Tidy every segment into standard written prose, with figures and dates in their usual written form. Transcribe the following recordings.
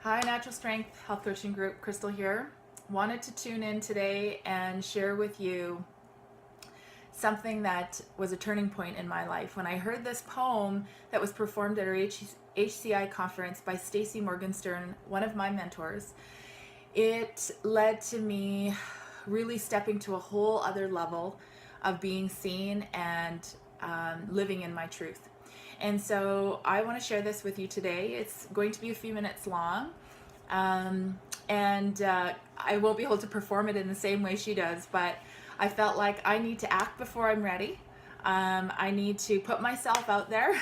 Hi, Natural Strength Health Coaching Group, Crystal here. Wanted to tune in today and share with you something that was a turning point in my life. When I heard this poem that was performed at our HCI conference by Stacey Morgenstern, one of my mentors, it led to me really stepping to a whole other level of being seen and living in my truth. And so I want to share this with you today. It's going to be a few minutes long, and I won't be able to perform it in the same way she does, but I felt like I need to act before I'm ready. I need to put myself out there,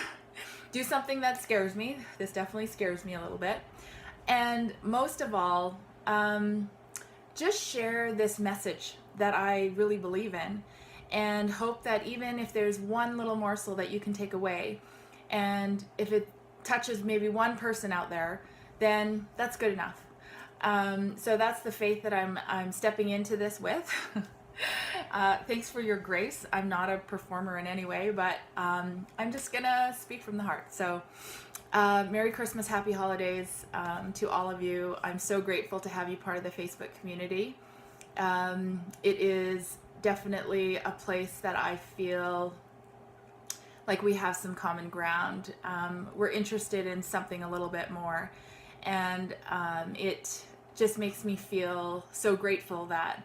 do something that scares me. This definitely scares me a little bit. And most of all, just share this message that I really believe in, and hope that even if there's one little morsel that you can take away, and if it touches maybe one person out there, then that's good enough. So that's the faith that I'm stepping into this with. Thanks for your grace. I'm not a performer in any way, but I'm just gonna speak from the heart. So Merry Christmas, Happy Holidays to all of you. I'm so grateful to have you part of the Facebook community. It is definitely a place that I feel like we have some common ground. We're interested in something a little bit more, and it just makes me feel so grateful that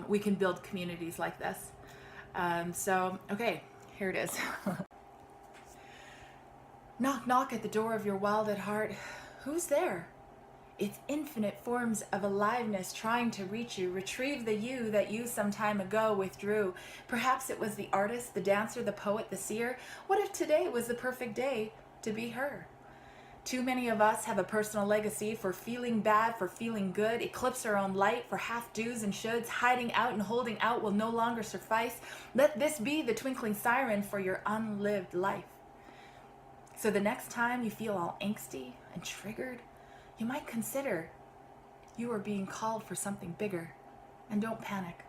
we can build communities like this. So, okay, here it is. Knock, knock at the door of your wild at heart. Who's there? It's infinite forms of aliveness trying to reach you, retrieve the you that you some time ago withdrew. Perhaps it was the artist, the dancer, the poet, the seer. What if today was the perfect day to be her? Too many of us have a personal legacy for feeling bad, for feeling good, eclipse our own light, for half do's and shoulds, hiding out and holding out will no longer suffice. Let this be the twinkling siren for your unlived life. So the next time you feel all angsty and triggered, you might consider you are being called for something bigger. And don't panic.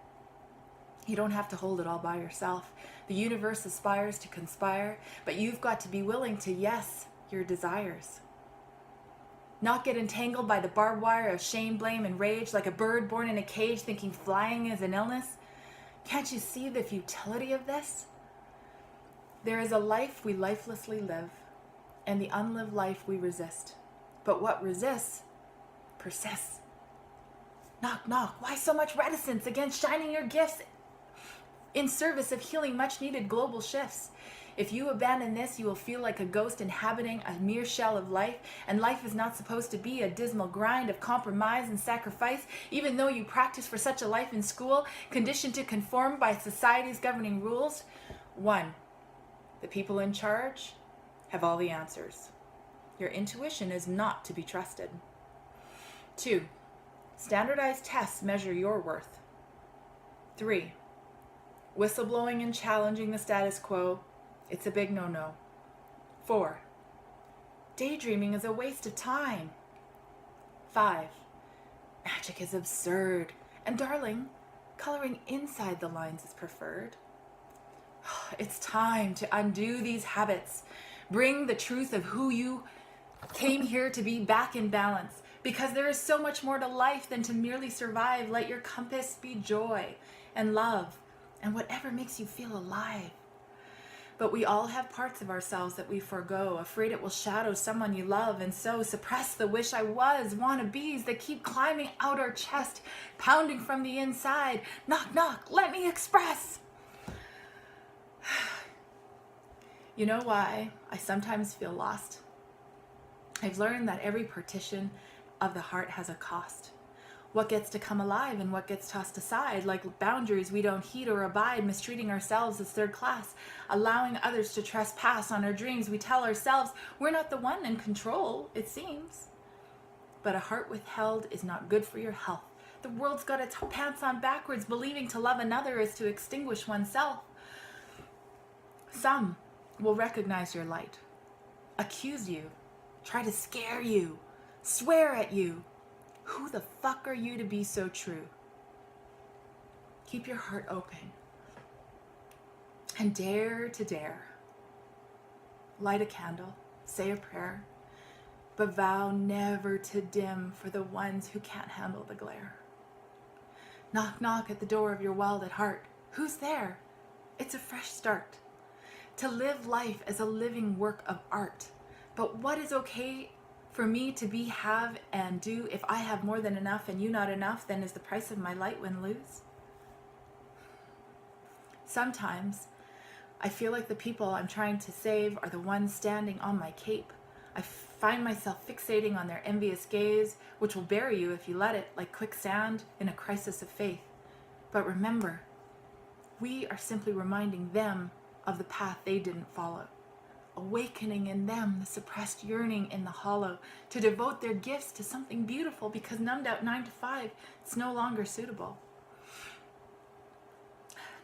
You don't have to hold it all by yourself. The universe aspires to conspire, but you've got to be willing to yes your desires. Not get entangled by the barbed wire of shame, blame, and rage like a bird born in a cage thinking flying is an illness. Can't you see the futility of this? There is a life we lifelessly live, and the unlived life we resist. But what resists, persists. Knock, knock. Why so much reticence against shining your gifts in service of healing much needed global shifts? If you abandon this, you will feel like a ghost inhabiting a mere shell of life, and life is not supposed to be a dismal grind of compromise and sacrifice, even though you practice for such a life in school, conditioned to conform by society's governing rules. 1. The people in charge have all the answers. Your intuition is not to be trusted. 2. Standardized tests measure your worth. 3. Whistleblowing and challenging the status quo, it's a big no-no. 4. Daydreaming is a waste of time. 5. Magic is absurd. And darling, coloring inside the lines is preferred. It's time to undo these habits. Bring the truth of who you came here to be back in balance, because there is so much more to life than to merely survive. Let your compass be joy and love and whatever makes you feel alive. But we all have parts of ourselves that we forego, afraid it will shadow someone you love, and so suppress the wish I was wannabes that keep climbing out our chest, pounding from the inside. Knock, knock, let me express. You know why I sometimes feel lost? I've learned that every partition of the heart has a cost. What gets to come alive and what gets tossed aside, like boundaries we don't heed or abide, mistreating ourselves as third class, allowing others to trespass on our dreams. We tell ourselves we're not the one in control, it seems. But a heart withheld is not good for your health. The world's got its pants on backwards, believing to love another is to extinguish oneself. Some will recognize your light, accuse you, try to scare you, swear at you. Who the fuck are you to be so true? Keep your heart open and dare to dare. Light a candle, say a prayer, but vow never to dim for the ones who can't handle the glare. Knock, knock at the door of your wild at heart. Who's there? It's a fresh start. To live life as a living work of art. But what is okay for me to be, have, and do if I have more than enough and you not enough, then is the price of my light win lose? Sometimes I feel like the people I'm trying to save are the ones standing on my cape. I find myself fixating on their envious gaze, which will bury you if you let it, like quicksand in a crisis of faith. But remember, we are simply reminding them of the path they didn't follow, awakening in them the suppressed yearning in the hollow to devote their gifts to something beautiful, because numbed out 9 to 5, it's no longer suitable.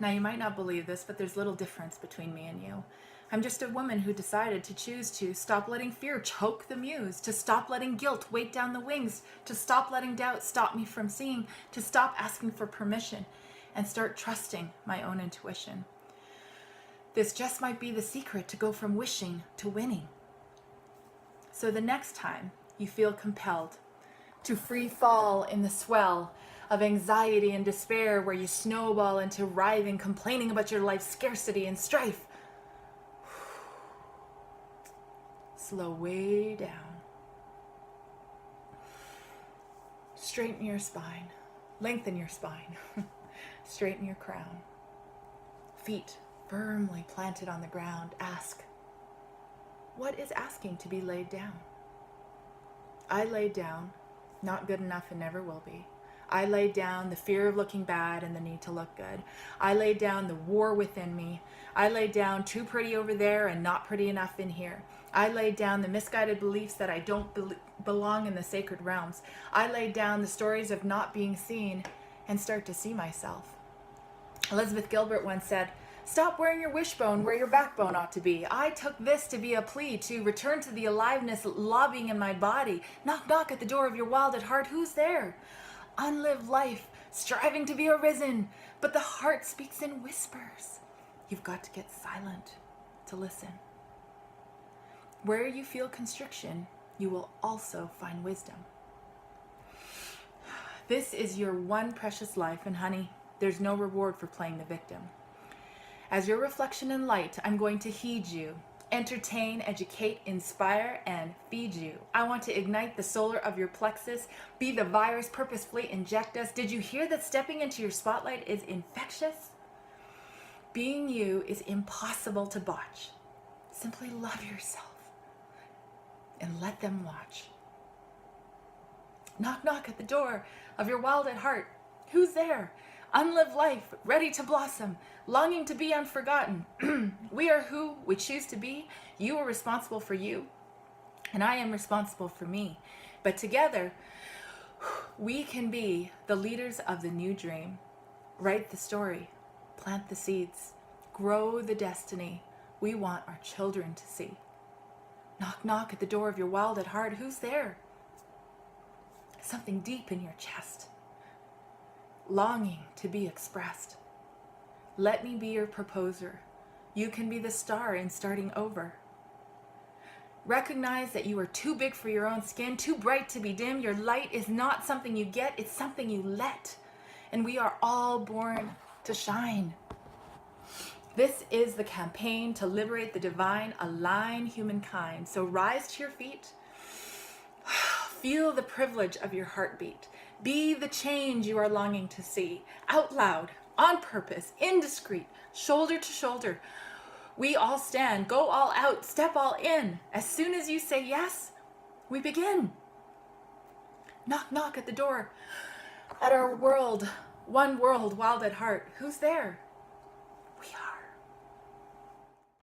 Now, you might not believe this, but there's little difference between me and you. I'm just a woman who decided to choose to stop letting fear choke the muse, to stop letting guilt weight down the wings, to stop letting doubt stop me from seeing, to stop asking for permission, and start trusting my own intuition. This just might be the secret to go from wishing to winning. So the next time you feel compelled to free fall in the swell of anxiety and despair, where you snowball into writhing, complaining about your life's scarcity and strife, slow way down. Straighten your spine. Lengthen your spine. Straighten your crown. Feet firmly planted on the ground. Ask, what is asking to be laid down? I laid down, not good enough and never will be. I laid down the fear of looking bad and the need to look good. I laid down the war within me. I laid down too pretty over there and not pretty enough in here. I laid down the misguided beliefs that I don't belong in the sacred realms. I laid down the stories of not being seen and start to see myself. Elizabeth Gilbert once said, "Stop wearing your wishbone where your backbone ought to be." I took this to be a plea to return to the aliveness lobbying in my body. Knock, knock at the door of your wild at heart. Who's there? Unlived life, striving to be arisen, but the heart speaks in whispers. You've got to get silent to listen. Where you feel constriction, you will also find wisdom. This is your one precious life, and honey, there's no reward for playing the victim. As your reflection in light, I'm going to heed you, entertain, educate, inspire, and feed you. I want to ignite the solar of your plexus, be the virus purposefully inject us. Did you hear that stepping into your spotlight is infectious? Being you is impossible to botch. Simply love yourself and let them watch. Knock, knock at the door of your wild at heart. Who's there? Unlived life, ready to blossom, longing to be unforgotten. We are who we choose to be. You are responsible for you, and I am responsible for me. But together, we can be the leaders of the new dream. Write the story, plant the seeds, grow the destiny we want our children to see. Knock, knock at the door of your wild at heart. Who's there? Something deep in your chest, longing to be expressed. Let me be your proposer. You can be the star in starting over. Recognize that you are too big for your own skin, too bright to be dim. Your light is not something you get, it's something you let. And we are all born to shine. This is the campaign to liberate the divine, align humankind. So rise to your feet. Feel the privilege of your heartbeat. Be the change you are longing to see. Out loud, on purpose, indiscreet, shoulder to shoulder. We all stand, go all out, step all in. As soon as you say yes, we begin. Knock, knock at the door, at our world, one world wild at heart. Who's there?